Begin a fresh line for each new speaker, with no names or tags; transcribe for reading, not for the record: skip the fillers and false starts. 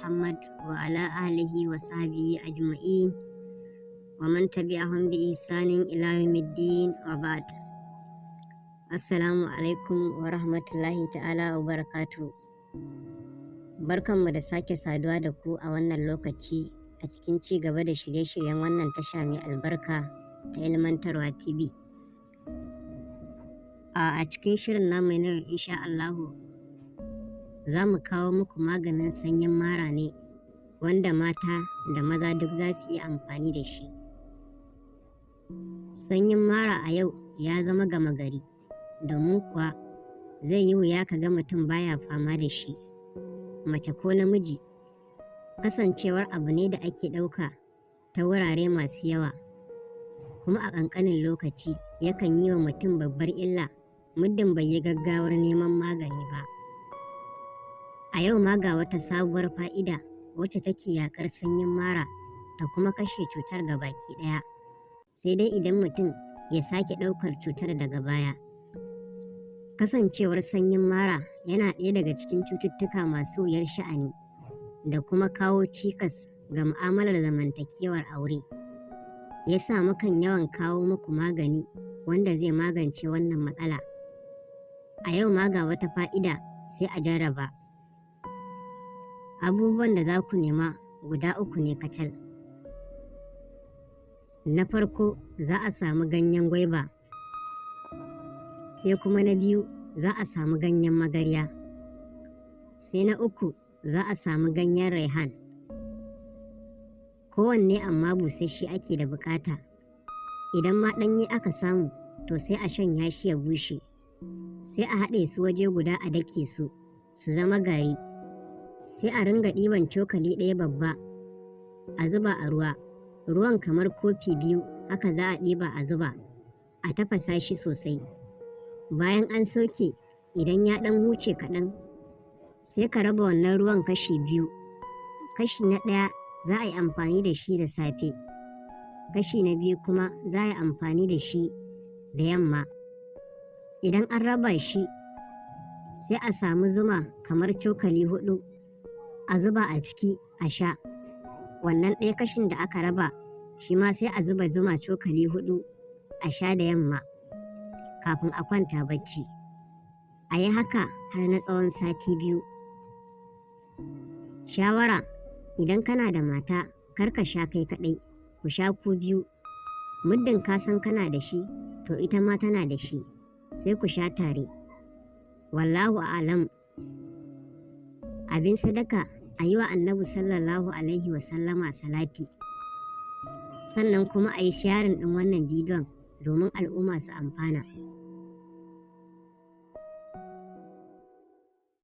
محمد وعلى آله وصحبه أجمعين ومن تبعهم بإحسان إلى يوم الدين وبعد. Assalamu alaikum wa rahmatullahi ta'ala wa barakatu. Barkanmu da sake saduwa da ku a wannan lokaci a cikin ci gaba da shirye-shiryen wannan tasha mai albarka ta Ilmantarwa TV. A cikin shirin namu na insha Allahu za mu kawo muku maganin sanyin mara ne wanda mata da maza duk za su iya amfani da shi. Sanyin mara a yau ya zama gama gari, domin kuwa zai yi wuya ka ga mutum baya fama da shi, mace ko namiji, kasancewar abu ne da ake ɗauka ta wurare masu yawa, kuma a ƙanƙanin lokaci yakan yi wa mutum babbar illa muddin bai yi gaggawar neman magani ba. A yau ma ga wata sabuwar fa'ida wacce take yaƙar sanyin mara ta kuma kashe cutar gabaki ɗaya, sai dai idan mutum ya sake ɗaukar cutar daga baya. Kasancewar sanyin mara yana ɗaya daga cikin cututtuka masu wuyar sha'ani da kuma kawo cikas ga mu'amalar zamantakewar aure. Ya sa mukan yawan kawo muku magani wanda zai magance wannan matsala. A yau ma ga wata fa'ida sai a jarraba. Abubuwan da za ku nema guda 3 ne kacal. Na farko za a samu ganyen gwaiba. Sai kuma na biyu za a samu ganyen magarya. Sai na 3 za a samu ganyen raihan. Kowanne amma busasshe ake da bukata. Idan ma ɗanye aka samu to sai a shanya shi ya bushe. Sai a haɗe su waje guda a dake su zama gari. Sai a ringa ɗiban cokali ɗaya babba a zuba a ruwa. Ruwan kamar kofi 2 haka za a ɗiba a zuba, a tafasa shi sosai. Bayan an sauke, idan ya ɗan huce kaɗan, sai ka raba wannan ruwan kashi 2. Kashi na 1 za a yi amfani da shi da safe, kashi na 2 kuma za a yi amfani da shi da yamma. Idan an raba shi, sai a samu zuma kamar cokali 4 a zuba a ciki a sha. Wannan ɗaya kashin da aka raba shi ma sai a zuba zuma cokali 4 a sha da yamma kafin a kwanta bacci. A yi haka har na tsawon sati 2. Shawara: idan kana da mata, kar ka sha kai kaɗai, ku sha ku biyu. Muddin ka san kana da shi, to ita ma tana da shi, sai ku sha tare. Wallahu a'lam. Abin sadaka, a yi wa Annabi sallallahu alaihi wasallama salati. Sannan kuma a yi sharing ɗin wannan bidiyon domin al'umma su amfana.